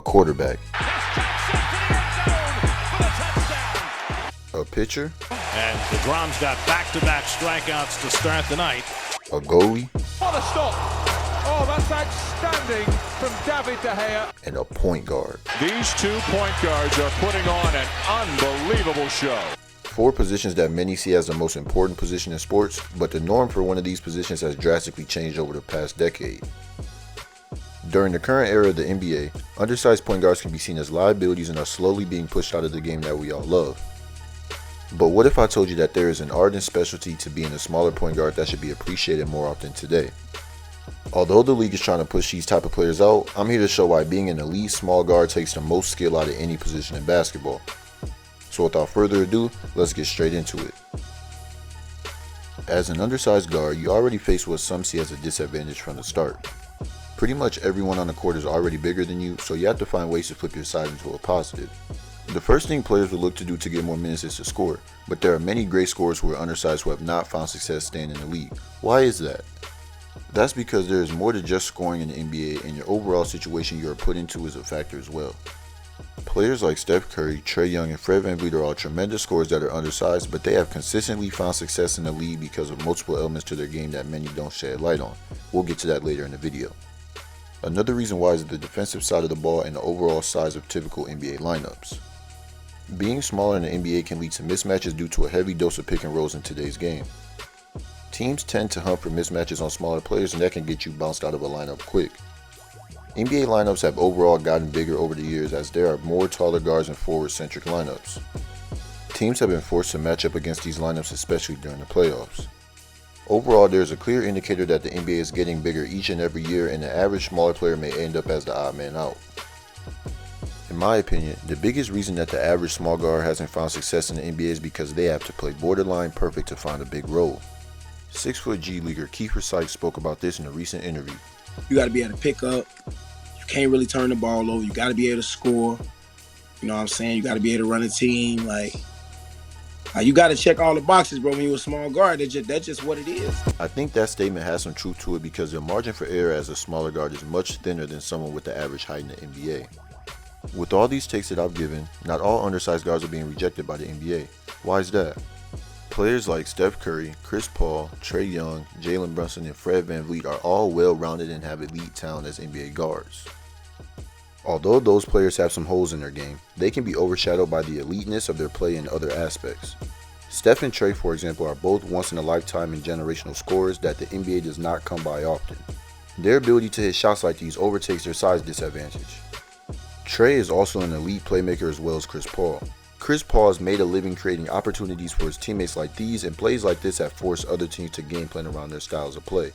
A quarterback. A pitcher. And DeGrom's got back-to-back strikeouts to start the night. A goalie. What a stop! Oh, that's outstanding from David De Gea. And a point guard. These 2 point guards are putting on an unbelievable show. 4 positions that many see as the most important position in sports, but the norm for one of these positions has drastically changed over the past decade. During the current era of the NBA, undersized point guards can be seen as liabilities and are slowly being pushed out of the game that we all love. But what if I told you that there is an ardent specialty to being a smaller point guard that should be appreciated more often today? Although the league is trying to push these type of players out, I'm here to show why being an elite small guard takes the most skill out of any position in basketball. So without further ado, let's get straight into it. As an undersized guard, you already face what some see as a disadvantage from the start. Pretty much everyone on the court is already bigger than you, so you have to find ways to flip your side into a positive. The first thing players will look to do to get more minutes is to score, but there are many great scorers who are undersized who have not found success staying in the league. Why is that? That's because there is more to just scoring in the NBA, and your overall situation you are put into is a factor as well. Players like Steph Curry, Trae Young, and Fred VanVleet are all tremendous scorers that are undersized, but they have consistently found success in the league because of multiple elements to their game that many don't shed light on. We'll get to that later in the video. Another reason why is the defensive side of the ball and the overall size of typical NBA lineups. Being smaller in the NBA can lead to mismatches due to a heavy dose of pick and rolls in today's game. Teams tend to hunt for mismatches on smaller players, and that can get you bounced out of a lineup quick. NBA lineups have overall gotten bigger over the years as there are more taller guards and forward-centric lineups. Teams have been forced to match up against these lineups, especially during the playoffs. Overall, there is a clear indicator that the NBA is getting bigger each and every year, and the average smaller player may end up as the odd man out. In my opinion, the biggest reason that the average small guard hasn't found success in the NBA is because they have to play borderline perfect to find a big role. 6-foot G Leaguer Kiefer Sykes spoke about this in a recent interview. You got to be able to pick up. You can't really turn the ball over. You got to be able to score. You know what I'm saying? You got to be able to run a team. You got to check all the boxes, bro. When you're a small guard, that's just what it is. I think that statement has some truth to it because the margin for error as a smaller guard is much thinner than someone with the average height in the NBA. With all these takes that I've given, not all undersized guards are being rejected by the NBA. Why is that? Players like Steph Curry, Chris Paul, Trae Young, Jalen Brunson, and Fred VanVleet are all well-rounded and have elite talent as NBA guards. Although those players have some holes in their game, they can be overshadowed by the eliteness of their play in other aspects. Steph and Trae, for example, are both once-in-a-lifetime and generational scorers that the NBA does not come by often. Their ability to hit shots like these overtakes their size disadvantage. Trae is also an elite playmaker as well as Chris Paul. Chris Paul has made a living creating opportunities for his teammates like these, and plays like this have forced other teams to game plan around their styles of play.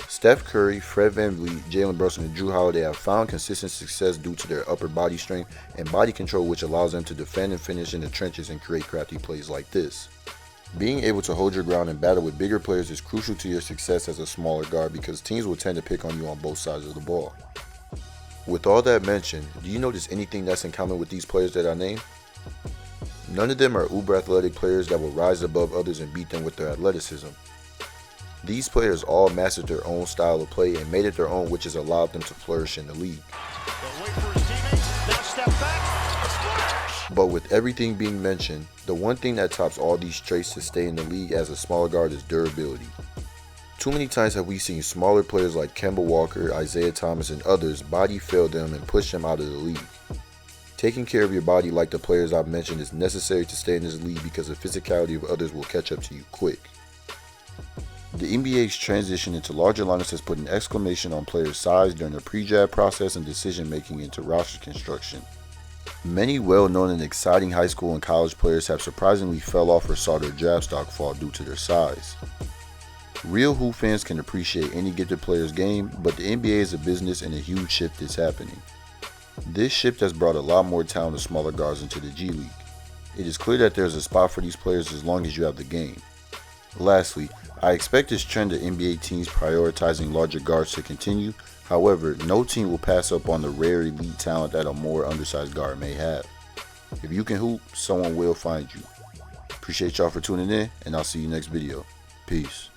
Steph Curry, Fred VanVleet, Jalen Brunson, and Jrue Holiday have found consistent success due to their upper body strength and body control, which allows them to defend and finish in the trenches and create crafty plays like this. Being able to hold your ground and battle with bigger players is crucial to your success as a smaller guard because teams will tend to pick on you on both sides of the ball. With all that mentioned, do you notice anything that's in common with these players that I named? None of them are uber athletic players that will rise above others and beat them with their athleticism. These players all mastered their own style of play and made it their own, which has allowed them to flourish in the league. But with everything being mentioned, the one thing that tops all these traits to stay in the league as a smaller guard is durability. Too many times have we seen smaller players like Kemba Walker, Isaiah Thomas, and others body fail them and push them out of the league. Taking care of your body like the players I've mentioned is necessary to stay in this league because the physicality of others will catch up to you quick. The NBA's transition into larger lineups has put an exclamation on players' size during the pre-draft process and decision-making into roster construction. Many well-known and exciting high school and college players have surprisingly fell off or saw their draft stock fall due to their size. Real hoop fans can appreciate any gifted player's game, but the NBA is a business and a huge shift is happening. This shift has brought a lot more talent of smaller guards into the G League. It is clear that there is a spot for these players as long as you have the game. Lastly, I expect this trend of NBA teams prioritizing larger guards to continue. However, no team will pass up on the rare elite talent that a more undersized guard may have. If you can hoop, someone will find you. Appreciate y'all for tuning in, and I'll see you next video. Peace.